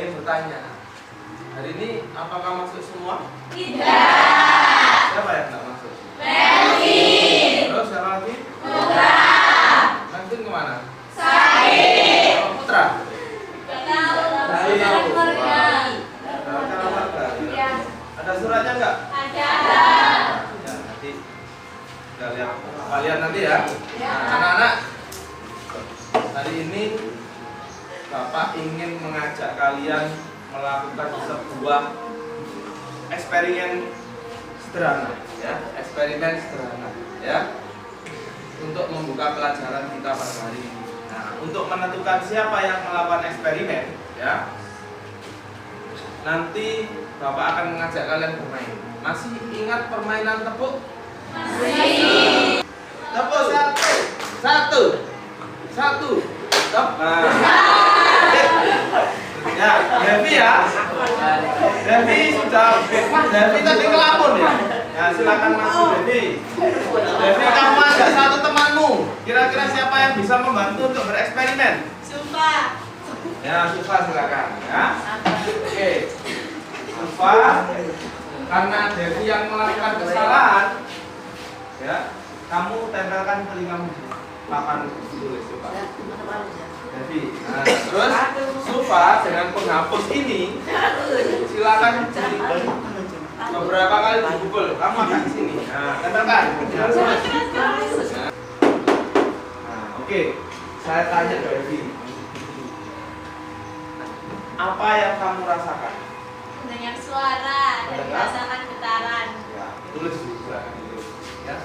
ingin bertanya. Hari ini apakah masuk semua? Tidak. Siapa yang nggak masuk? Melvin. Terus siapa lagi? Putra. Melvin kemana? Said. Oh, Putra. Tahu. Cara warga. Ada suratnya nggak? Ada. Ya, nanti kita lihat kalian nanti ya. Nah, anak-anak, hari ini Bapak ingin mengajak kalian melakukan sebuah eksperimen sederhana, ya, eksperimen sederhana, ya, untuk membuka pelajaran kita pada hari ini. Nah, untuk menentukan siapa yang melakukan eksperimen, ya, nanti Bapak akan mengajak kalian bermain. Masih ingat permainan tepuk? Masih. Tepuk satu, tep. Nah. Ya, Devi ya. Devi sudah, Devi tadi ngelamun ya. Ya, silakan masuk Devi. Devi, kamu ada satu temanmu. Kira-kira siapa yang bisa membantu untuk bereksperimen? Sumpah. Ya, Sufa silakan. Ya. Oke. Sufa, karena Devi yang melakukan kesalahan, ya, kamu tempelkan telingamu di papan tulis Sufa. Devi. Nah, terus Sufa dengan penghapus ini silakan beberapa kali dipukul. Kamu akan di sini. Nah, tempelkan. Nah, oke. Saya tanya Devi. Apa yang kamu rasakan? Mendengar suara dan Mendengar? merasakan getaran. Ya, tulis juga tulis. Ya.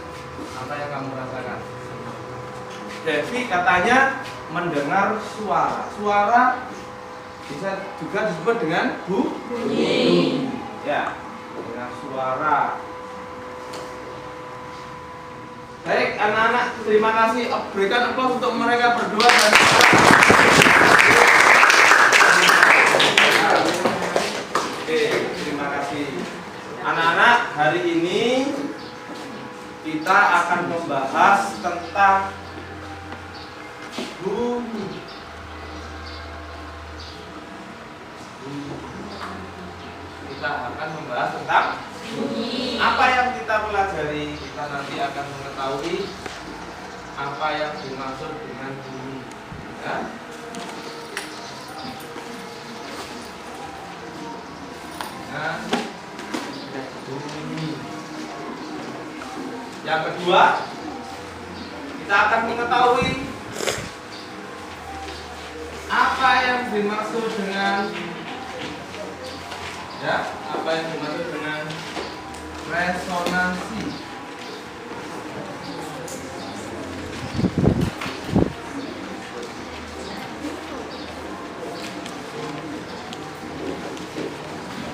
Apa yang kamu rasakan? Devi katanya mendengar suara. Suara bisa juga disebut dengan bunyi. Ya, dengan suara. Baik, anak-anak, terima kasih. Berikan aplaus untuk mereka berdua dan Oke, terima kasih. Anak-anak, hari ini kita akan membahas tentang bunyi. Kita akan membahas tentang Bunyi. apa yang kita pelajari. Kita nanti akan mengetahui apa yang dimaksud dengan bunyi. Ya. Dengan bunyi. Yang kedua, kita akan mengetahui apa yang dimaksud dengan resonansi.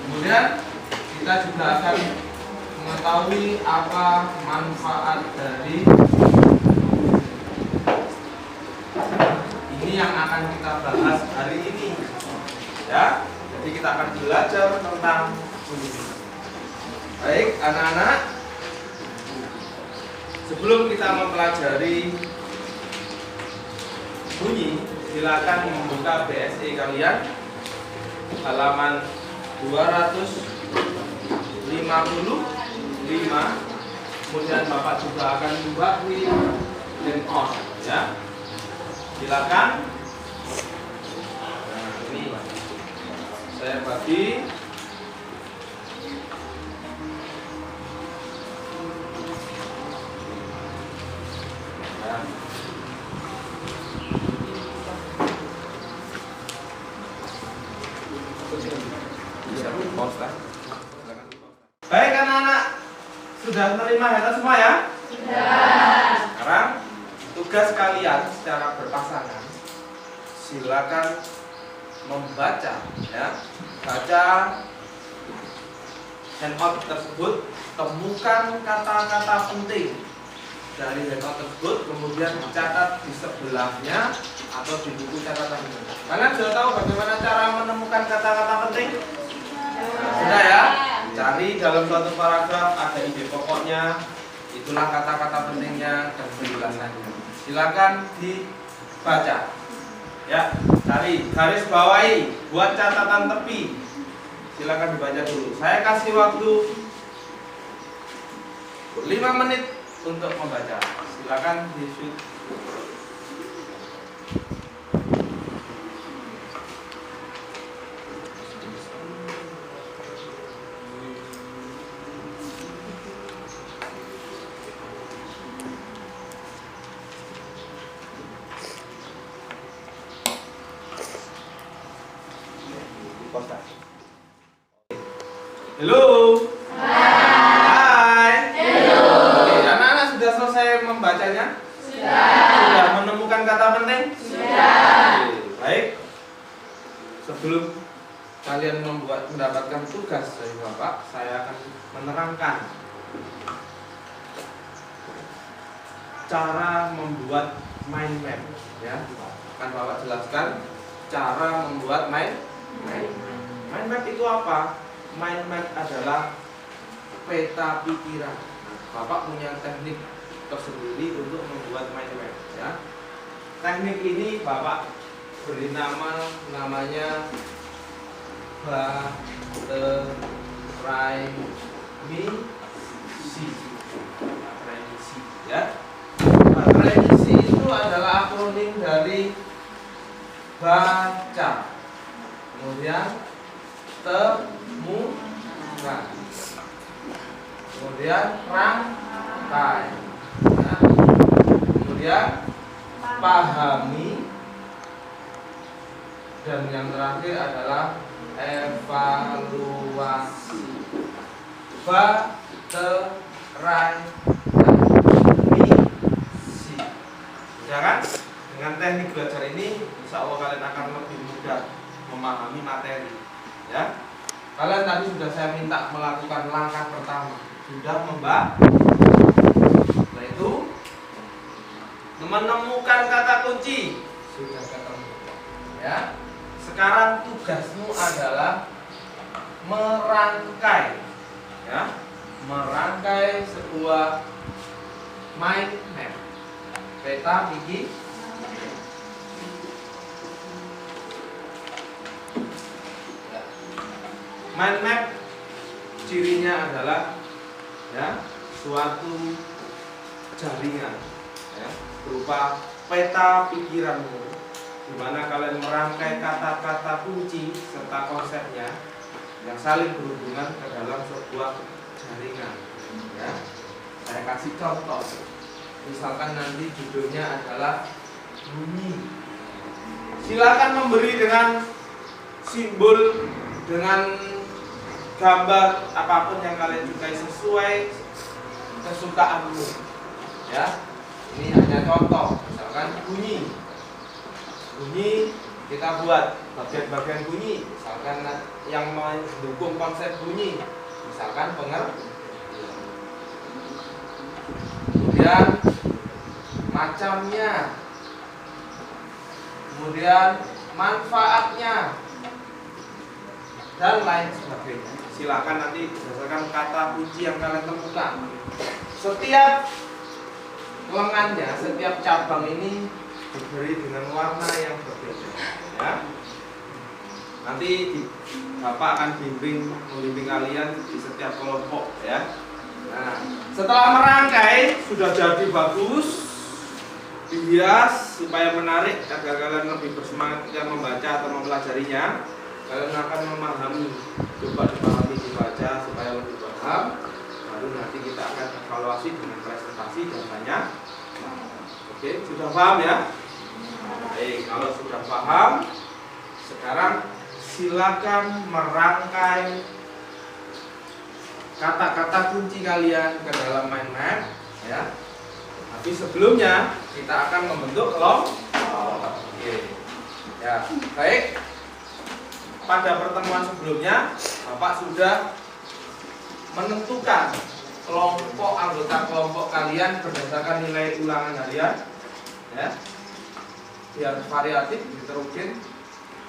Kemudian kita juga akan mengetahui apa manfaat dari ini yang akan kita bahas hari ini, ya. Jadi kita akan belajar tentang bunyi. Baik, anak-anak, sebelum kita mempelajari bunyi, silakan membuka BSE kalian halaman 255. Kemudian Bapak juga akan membagi dan on, ya. Silakan. Nah, ini saya bagi. Ya. Bisa pause lah. Baik anak-anak, sudah menerima data semua ya? Sudah. Sekarang tugas kalian secara berpasangan, silakan membaca, ya, baca handout tersebut, temukan kata-kata penting dari handout tersebut, kemudian dicatat di sebelahnya atau di buku catatan. Kalian sudah tahu bagaimana cara menemukan kata-kata penting? Sudah ya? Cari dalam suatu paragraf ada ide pokoknya, itulah kata-kata pentingnya dan penjelasannya. Silakan dibaca. Ya, cari, garis bawahi, buat catatan tepi. Silakan dibaca dulu. Saya kasih waktu 5 menit untuk membaca. Silakan di shoot. Halo. Hai. Halo. Oke, anak-anak sudah selesai membacanya? Sudah menemukan kata penting? Sudah. Oke, baik. Sebelum kalian mendapatkan tugas dari Bapak, saya akan menerangkan cara membuat mind map, ya. Akan Bapak jelaskan cara membuat mind map itu apa? Mind map adalah peta pikiran. Bapak punya teknik tersendiri untuk membuat mind map, ya. Teknik ini Bapak beri namanya bateremisi, ya. Bateremisi itu adalah akronim dari baca, kemudian temukan, kemudian rangkai, ya. Kemudian pahami, dan yang terakhir adalah evaluasi. Bateremisi, ya kan? Dengan teknik belajar ini, insya Allah kalian akan lebih mudah memahami materi, ya. Kalian tadi sudah saya minta melakukan langkah pertama, sudah membaca, yaitu menemukan kata kunci, sudah ketemu, ya. Sekarang tugasmu adalah merangkai, ya, merangkai sebuah mind map, peta pikiran. Mind map cirinya adalah, ya, suatu jaringan, ya, berupa peta pikiranmu, di mana kalian merangkai kata-kata kunci serta konsepnya yang saling berhubungan ke dalam sebuah jaringan, ya. Saya kasih contoh, misalkan nanti judulnya adalah bunyi. Silakan memberi dengan simbol, dengan gambar apapun yang kalian sukai sesuai kesukaanmu, ya. Ini hanya contoh, misalkan bunyi kita buat bagian-bagian bunyi, misalkan yang mendukung konsep bunyi, misalkan pengertian, kemudian macamnya, kemudian manfaatnya, dan lain sebagainya. Silakan nanti berdasarkan kata kunci yang kalian temukan. Setiap lengannya, setiap cabang ini diberi dengan warna yang berbeda, ya. Nanti Bapak akan membimbing kalian di setiap kelompok, ya. Nah, setelah merangkai sudah jadi bagus, dihias supaya menarik agar kalian lebih bersemangat ketika membaca atau mempelajarinya. Kalian akan memahami, coba dipahami, dibaca supaya lebih paham. Baru nanti kita akan evaluasi dengan presentasi dan banyak. Oke, sudah paham, ya? Baik, kalau sudah paham, sekarang silakan merangkai kata-kata kunci kalian ke dalam mind map, ya. Tapi sebelumnya kita akan membentuk kelompok. Oke, ya, baik. Pada pertemuan sebelumnya, Bapak sudah menentukan kelompok, anggota kelompok kalian berdasarkan nilai ulangan harian, ya, biar variatif, heterogen,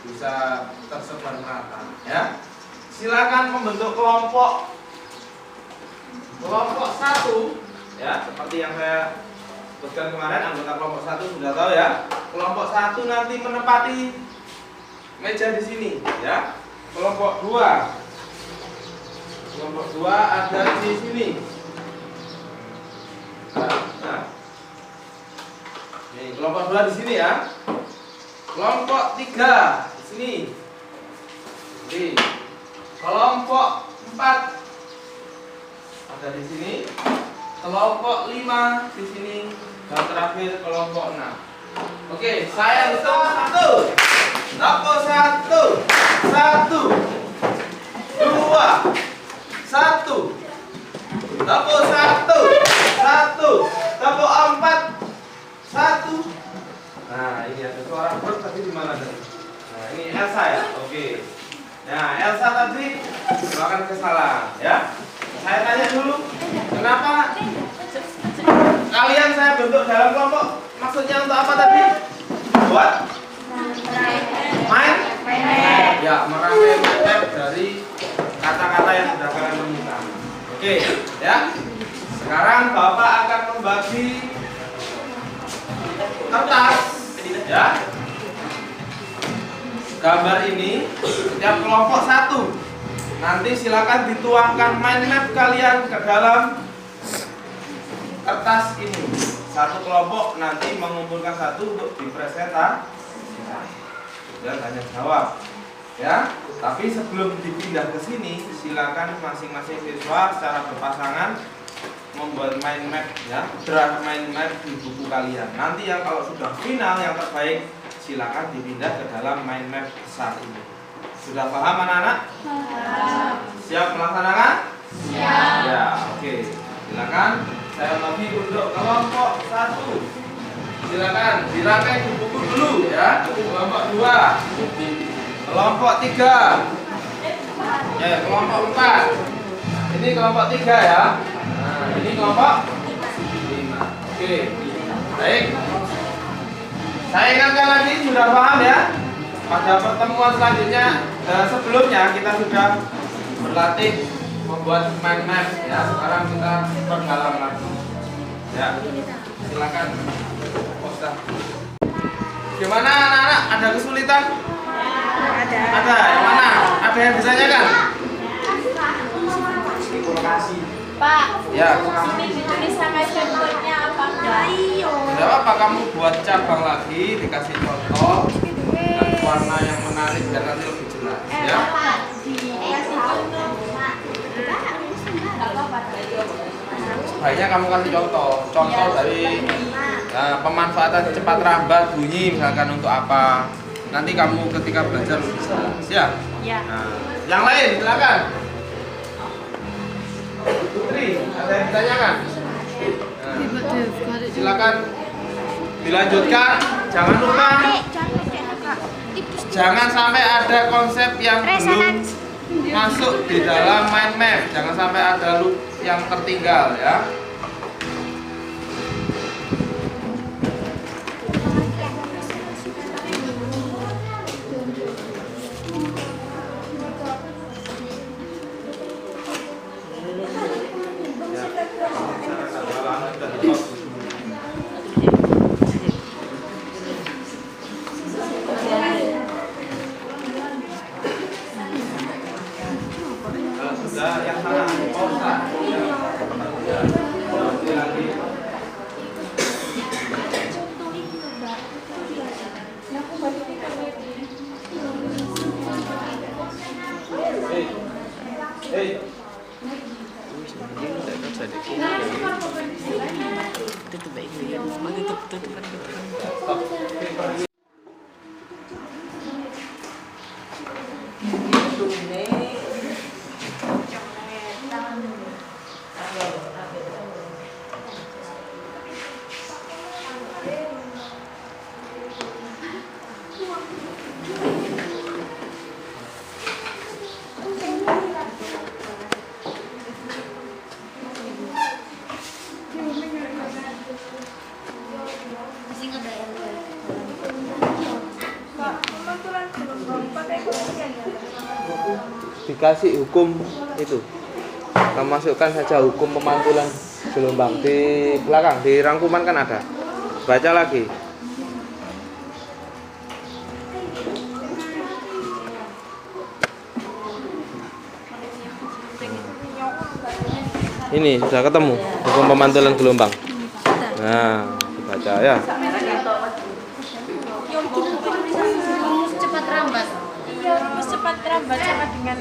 bisa tersebar merata, ya. Silakan membentuk kelompok 1, ya, seperti yang saya sebutkan kemarin. Anggota kelompok 1 sudah tahu, ya. Kelompok 1 nanti menempati meja di sini, ya. Kelompok 2. Kelompok 2 ada di sini. Nah. Nih, kelompok 2 di sini ya. Kelompok 3 di sini. Oke. Kelompok 4 ada di sini. Kelompok 5 di sini. Dan terakhir kelompok 6. Oke, saya hitung 1. Tepuk 1. 1. 2. 1. Tepuk 1. 1. Tepuk 4. 1. Nah, ini ada suara perut tadi di mana tadi? Nah, ini Elsa ya. Oke. Nah, Elsa tadi melakukan kesalahan, ya. Saya tanya dulu, kenapa kalian saya bentuk dalam kelompok? Maksudnya untuk apa tadi? Buat main? Ya, merangkai map dari kata-kata yang sudah kalian temukan. Oke, ya. Sekarang Bapak akan membagi kertas, ya. Gambar ini setiap kelompok 1. Nanti silakan dituangkan mind map kalian ke dalam kertas ini. Satu kelompok nanti mengumpulkan 1 untuk dipresentasikan dan tanya jawab, ya. Tapi sebelum dipindah ke sini, silakan masing-masing siswa secara berpasangan membuat mind map, ya, draft mind map di buku kalian. Nanti yang kalau sudah final yang terbaik, silakan dipindah ke dalam mind map besar ini. Sudah paham anak-anak? Siap melaksanakan? Siap. Ya, oke. Silakan saya bagi untuk kelompok 1. Silakan dirangkai di buku dulu, ya. Kelompok 2. Kelompok 3. Kelompok 4. Ini kelompok 3 ya. Nah, ini kelompok 5. Oke. Baik. Saya ingatkan lagi, sudah paham ya? Pada pertemuan selanjutnya, sebelumnya kita sudah berlatih membuat mind map, ya. Sekarang kita perdalam lagi, ya. Silakan. Gimana anak-anak? Ada kesulitan? Ada. Ada. Yang mana? Ada yang ditanyakan? Pak, Ya. sini ditulis sama contohnya apa enggak? Tidak apa-apa, kamu buat cabang lagi, dikasih contoh dan warna yang menarik biar nanti lebih jelas, ya. Sebaiknya kamu kasih contoh dari pemanfaatan cepat rambat bunyi misalkan untuk apa. Nanti kamu ketika belajar lebih jelas, ya. Ya. Nah, yang lain silakan. Putri, ada yang ditanyakan? Nah, silakan dilanjutkan. Jangan lupa, jangan sampai ada konsep yang belum masuk di dalam mind map. Jangan sampai ada loop yang tertinggal, ya. Yang sana, lagi. Hei. Dikasih hukum itu, kamu masukkan saja hukum pemantulan gelombang di belakang, di rangkuman kan ada, baca lagi. Ini sudah ketemu hukum pemantulan gelombang. Nah, baca ya. Rumus cepat rambat. Iya, rumus cepat rambat sama dengan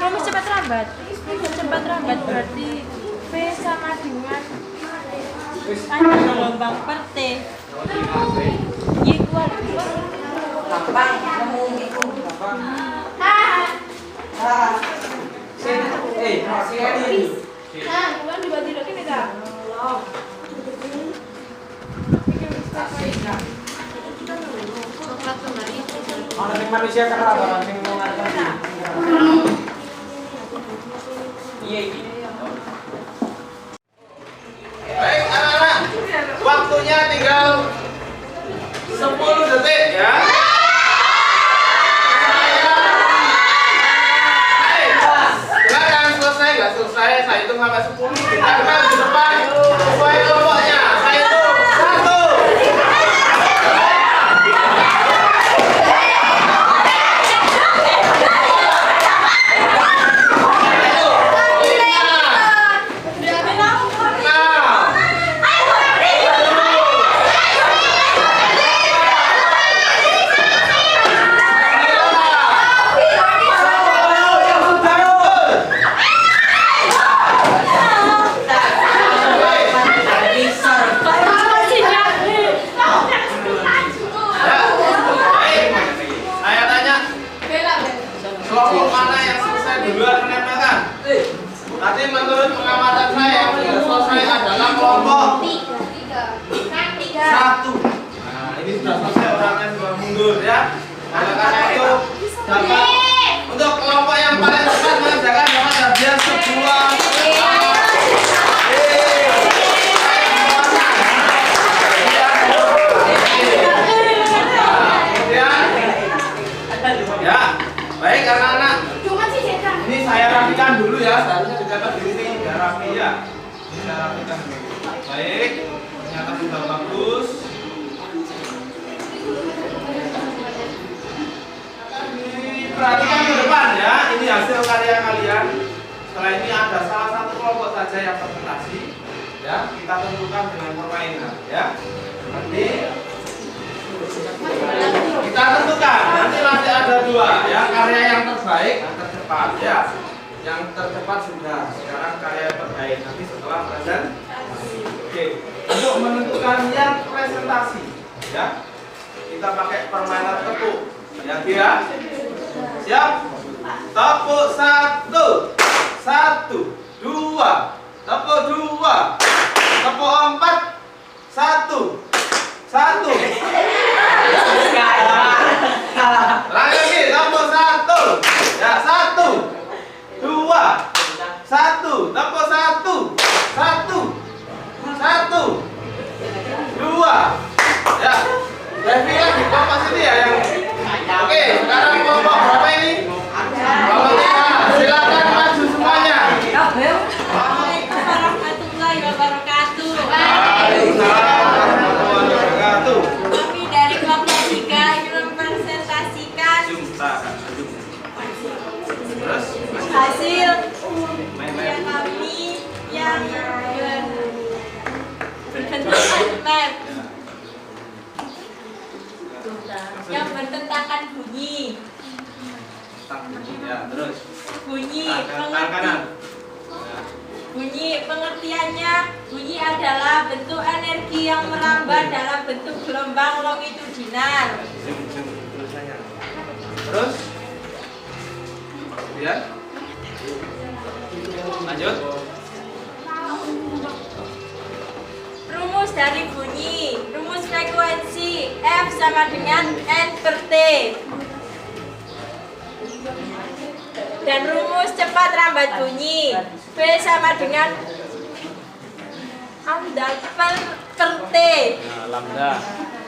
rumus cepat rambat. Rumus cepat rambat berarti V sama dengan gelombang per T. Y kuat. Gampang, nemu itu gampang. Bukan dibagi lagi nih kak. Orang manusia kenapa orang yang mau ngerti? Iya ini. Baik anak-anak, waktunya tinggal 10 detik ya. Silakan selesai, nggak selesai saya hitung sampai 10. Kita kenal di depan sesuai kelompoknya. Saya hitung 1. Kelompok mana yang selesai duluan menempelkan? Tadi menurut pengamatan saya yang sudah selesai adalah kelompok 1. Nah, ini sudah selesai, orangnya sudah mundur ya. Oleh karena itu dapat untuk kelompok yang paling cepat mengerjakan dapat hadiah sebuah ya. Baik anak-anak, ini saya rapikan dulu ya, seharusnya dicatat di sini biar rapi ya. Ini saya rapikan dulu. Baik, ternyata sudah bagus. Ini perhatikan ke depan ya, ini hasil karya kalian. Setelah ini ada salah satu kelompok saja yang presentasi, ya kita tentukan dengan permainan ya. Nanti kita tentukan, nanti masih ada 2 ya, karya yang terbaik dan tercepat ya. Yang tercepat sudah, sekarang karya terbaik nanti setelah presentasi. Oke, untuk menentukan yang presentasi ya, kita pakai permainan tepuk ya dia. Siap? Tepuk 1, 1, 2, tepuk 2, tepuk 4, 1, 1. Lagi tepuk 1. Ya 1, 2, 1, tepuk 1, 1, 2. Ya. Devi lagi kelompok sini ya yang. Oke, sekarang kelompok berapa ini? Kelompok 3. Silakan maju semuanya. Assalamualaikum warahmatullahi wabarakatuh. Waalaikumsalam. Kami dari kelompok 3 ingin mempresentasikan Terus hasil yang kami yang berbentukan map yang bertentangan bunyi ya, terus bunyi kanan. bunyi pengertiannya, bunyi adalah bentuk energi yang merambat dalam bentuk gelombang longitudinal. Terus ya, lanjut. Rumus dari bunyi, rumus frekuensi F sama dengan N per T. Dan rumus cepat rambat bunyi V sama dengan lambda per T. Nah,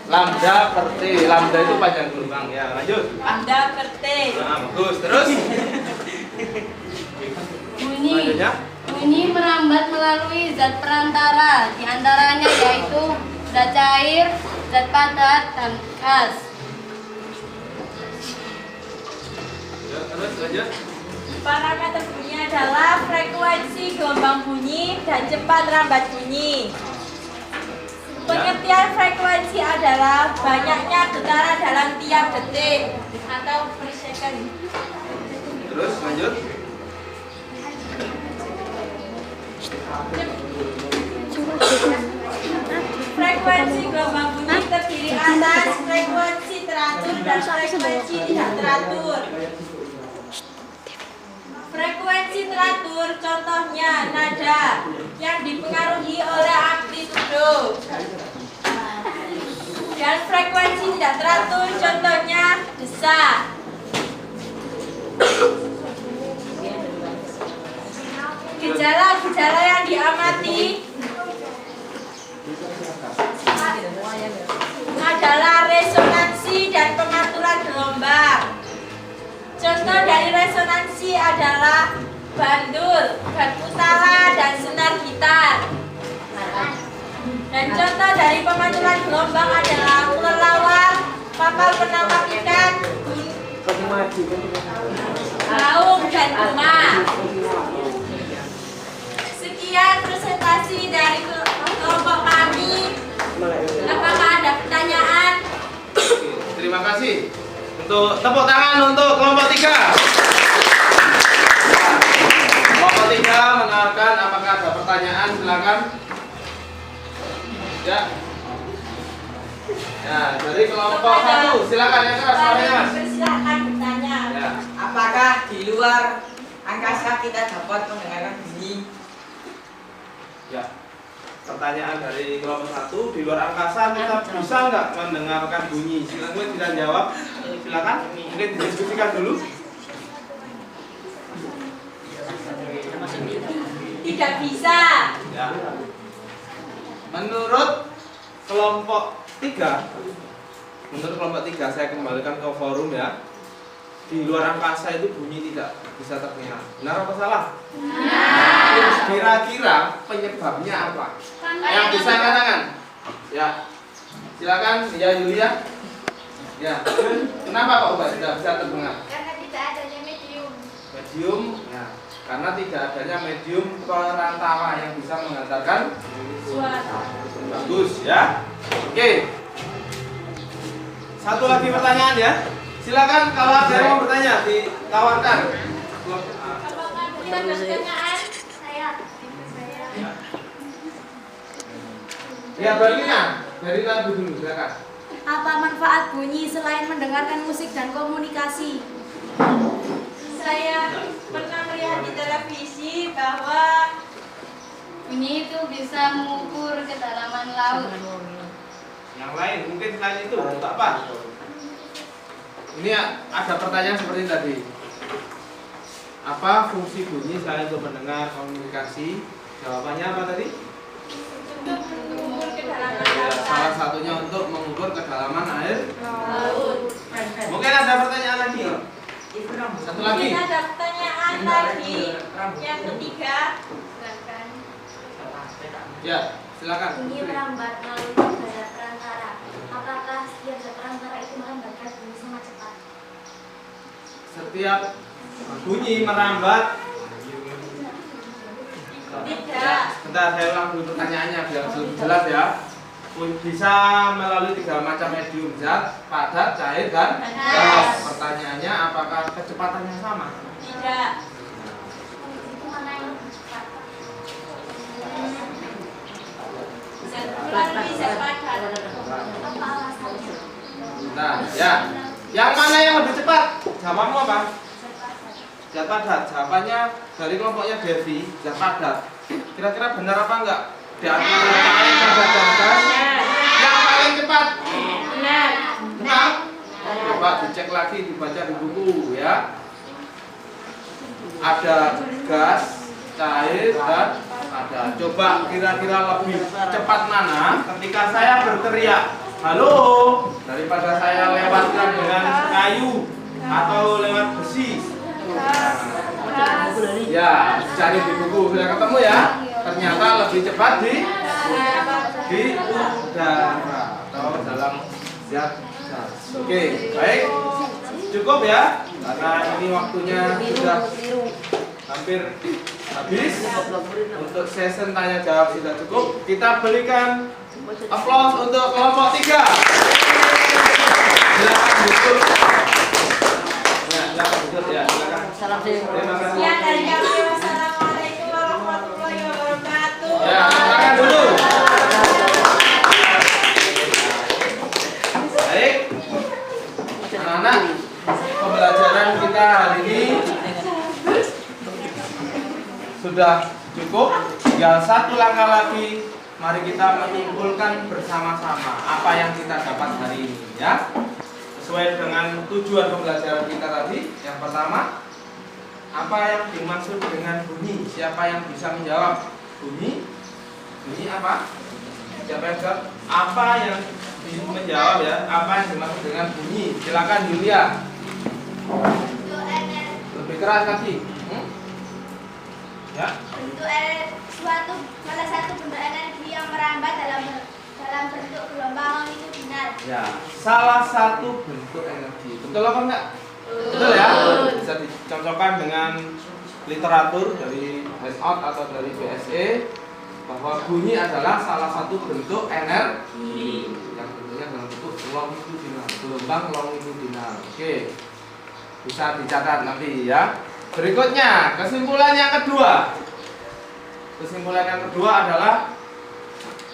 lambda per T. Lambda itu panjang gelombang ya. Lanjut. Lambda per T. Nah, bagus. Terus Bunyi merambat melalui zat perantara, diantaranya yaitu zat cair, zat padat, dan gas. Terus lanjut. Parameter bunyi adalah frekuensi gelombang bunyi dan cepat rambat bunyi. Pengertian frekuensi adalah banyaknya getaran dalam tiap detik atau per second. Terus lanjut. Frekuensi gelombang bunyi terdiri atas frekuensi teratur dan frekuensi tidak teratur. Frekuensi teratur contohnya nada yang dipengaruhi oleh amplitudo. Dan frekuensi tidak teratur contohnya desak. Gejala-gejala yang diamati adalah resonansi dan pematuran gelombang. Contoh dari resonansi adalah bandul, utara, dan senar gitar. Dan contoh dari pematuran gelombang adalah kelelawar, kapal penangkap ikan, laung, dan bunga. Sekian presentasi dari kelompok kami. Apakah ada pertanyaan? Terima kasih. Untuk tepuk tangan untuk kelompok 3. Kelompok 3 mendengarkan, apakah ada pertanyaan? Silakan. Ya. Ya, dari kelompok 1 silakan yang keras suaranya, Mas. Silakan bertanya. Ya. Apakah di luar angkasa kita dapat mendengarkan bunyi? Ya. Pertanyaan dari kelompok 1, di luar angkasa kita bisa nggak mendengarkan bunyi? Silakan tidak jawab. Silakan. Mungkin didiskusikan dulu. Tidak bisa. Ya. Menurut kelompok 3, saya kembalikan ke forum ya. Di luar angkasa itu bunyi tidak bisa terdengar. Benar apa salah? Benar. Kira-kira penyebabnya apa? Yang bisa angkat tangan? Ya. Silakan ya Yulia. Ya. Kenapa kok tidak bisa terdengar? Karena tidak adanya medium. Medium. Ya. Karena tidak adanya medium perantara yang bisa mengantarkan Suara. bagus ya. Oke. Satu lagi pertanyaan ya. Silakan kalau ada yang mau bertanya ditawarkan. Apakah ada pertanyaan? Saya. Ya Barina, Barina dulu silakan. Apa manfaat bunyi selain mendengarkan musik dan komunikasi? Saya pernah melihat di televisi bahwa Bunyi itu bisa mengukur kedalaman laut. Yang lain mungkin selain itu tak apa. Ini ada pertanyaan seperti tadi. Apa fungsi bunyi selain untuk mendengar komunikasi? Jawabannya apa tadi? untuk mengukur kedalaman Ya, salah lautan. satunya untuk mengukur kedalaman air. Laut. Mungkin ada pertanyaan lagi. Satu lagi. Mungkin ada pertanyaan lagi. Yang ketiga, Ya, silakan. Bunyi merambat melalui zat perantara. Apakah setiap zat perantara itu merambatkan bunyi sama cepat? Setiap bunyi merambat. tidak. Bentar, saya ulang dulu pertanyaannya biar lebih jelas ya. Bisa melalui 3 macam medium, zat, padat, cair, dan gas. Pertanyaannya apakah kecepatannya sama? Tidak. Itu mana yang lebih cepat? Melalui zat padat. Apa alasannya? Nah, ya. Yang mana yang lebih cepat? Jawabanmu apa? Zat padat. Jawabannya dari kelompoknya Devi, zat padat. Kira-kira benar apa enggak? Di antara cair, padat, dan gas, yang paling cepat Benar. benar? Coba dicek lagi, dibaca di buku ya. Ada gas, cair, dan padat. Coba kira-kira lebih cepat mana ketika saya berteriak halo daripada saya lewatkan dengan kayu atau lewat besi. Ya, cari di buku sudah ketemu ya. Ternyata lebih cepat di udara atau dalam zat gas. Oke, baik. Cukup ya. Karena ini waktunya sudah hampir habis. Untuk session tanya jawab sudah cukup. Kita berikan aplaus untuk kelompok 3. Silakan duduk. Ya, silakan duduk ya, silakan. Terima kasih. Ya, dari kami wassalamualaikum warahmatullahi wabarakatuh. Ya, silakan dulu. Baik, anak-anak, pembelajaran kita hari ini sudah cukup. Tinggal satu langkah lagi. Mari kita menyimpulkan bersama-sama apa yang kita dapat hari ini, ya. Sesuai dengan tujuan pembelajaran kita tadi. Yang pertama, apa yang dimaksud dengan bunyi? Siapa yang bisa menjawab? Bunyi? Bunyi apa? Siapa yang jawab? Apa yang menjawab ya? Apa yang dimaksud dengan bunyi? Silakan Julia. Bentuk energi. Lebih keras lagi. Ya. Salah satu bentuk energi yang merambat dalam bentuk gelombang longitudinal. Ya, salah satu bentuk energi. Betul apa enggak? Betul ya? Bisa dicocokkan dengan literatur dari Handout atau dari BSE bahwa bunyi adalah salah satu bentuk energi yang bentuknya dalam bentuk longitudinal, gelombang longitudinal. Oke. Bisa dicatat nanti ya. Berikutnya, kesimpulan yang kedua. Kesimpulan yang kedua adalah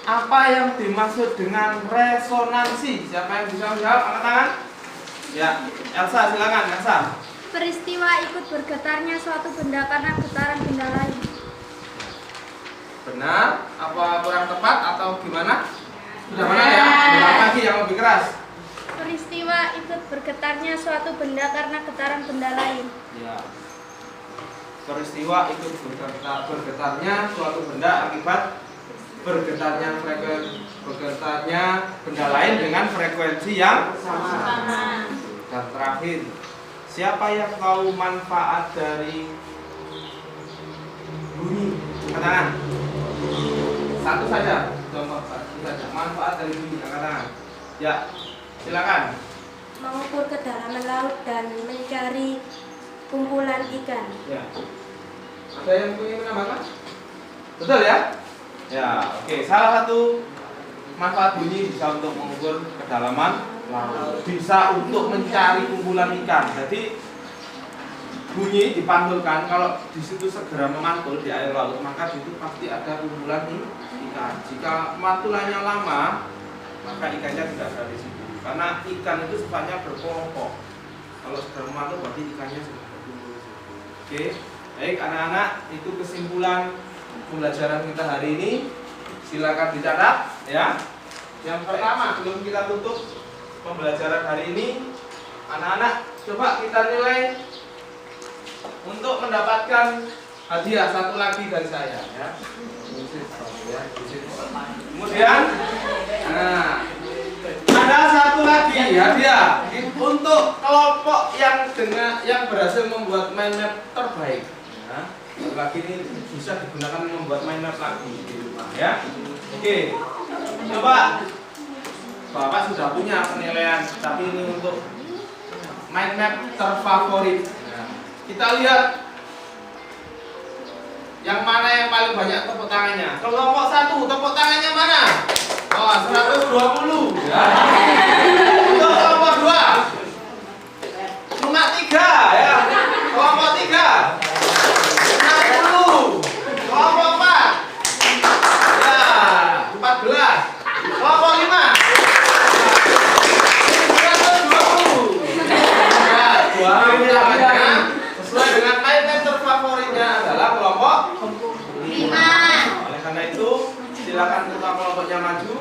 apa yang dimaksud dengan resonansi? Siapa yang bisa menjawab? Angkat tangan. Ya, Elsa silakan, Elsa. Peristiwa ikut bergetarnya suatu benda karena getaran benda lain. Benar? Apa kurang tepat atau gimana? Sudah benar ya? Benar lagi yang lebih keras. Peristiwa ikut bergetarnya suatu benda karena getaran benda lain. Ya. Peristiwa ikut bergetarnya suatu benda akibat bergetarnya benda lain dengan frekuensi yang sama. Dan terakhir, siapa yang tahu manfaat dari bunyi? Angkat tangan. Satu saja, contoh satu saja. Manfaat dari bunyi, angkat tangan. Ya, silakan. Mengukur kedalaman laut dan mencari kumpulan ikan. Ya. Ada yang ingin menambahkan? Betul ya? Ya, oke. Salah satu manfaat bunyi bisa untuk mengukur kedalaman laut, bisa untuk mencari kumpulan ikan. Jadi bunyi dipantulkan, kalau di situ segera memantul di air laut, maka di situ pasti ada kumpulan ikan. Jika mantulannya lama, maka ikannya tidak ada di situ. Karena ikan itu sifatnya berkelompok. Kalau segera memantul, berarti ikannya sudah berkumpul. Oke, baik anak-anak, itu kesimpulan pembelajaran kita hari ini. Silakan dicatat ya. Yang pertama, sebelum kita tutup pembelajaran hari ini, anak-anak coba kita nilai untuk mendapatkan hadiah satu lagi dari saya ya. Kemudian nah, ada satu lagi hadiah untuk kelompok yang berhasil membuat mind map terbaik. Nah, satu lagi ini bisa digunakan membuat mind map lagi di rumah ya. Oke, coba Bapak sudah punya penilaian, tapi ini untuk mind map terfavorit. Nah, kita lihat yang mana yang paling banyak tepuk tangannya. Kelompok 1, tepuk tangannya mana? Oh, 120 ya. Untuk kelompok 2 cuma 3 ya. Kelompok 3 60. Kelompok 4 ya 14. Kelompok 5 120. Ya, 2 tangannya sesuai dengan mind map terfavoritnya adalah kelompok 5. Oleh karena itu, silakan ketua kelompoknya maju.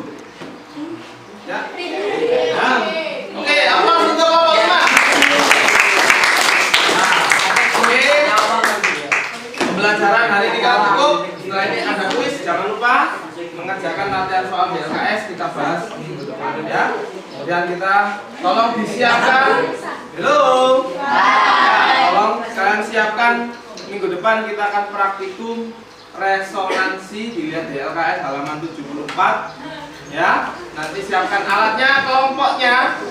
Ya. Nah, oke, aplaus untuk kelompok 5. Nah, oke. Pembelajaran hari ini kalau cukup. Setelah ini ada kuis, jangan lupa mengerjakan latihan soal BLKS, kita bahas minggu depan ya. Kemudian kita tolong disiapkan. Belum? Ya, tolong kalian siapkan minggu depan kita akan praktikum resonansi, dilihat di LKS halaman 74 ya. Nanti siapkan alatnya, kelompoknya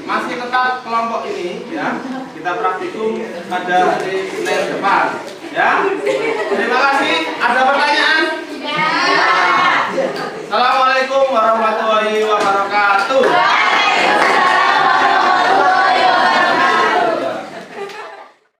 masih tetap kelompok ini ya. kita praktikum pada hari Senin depan. Ya. Terima kasih.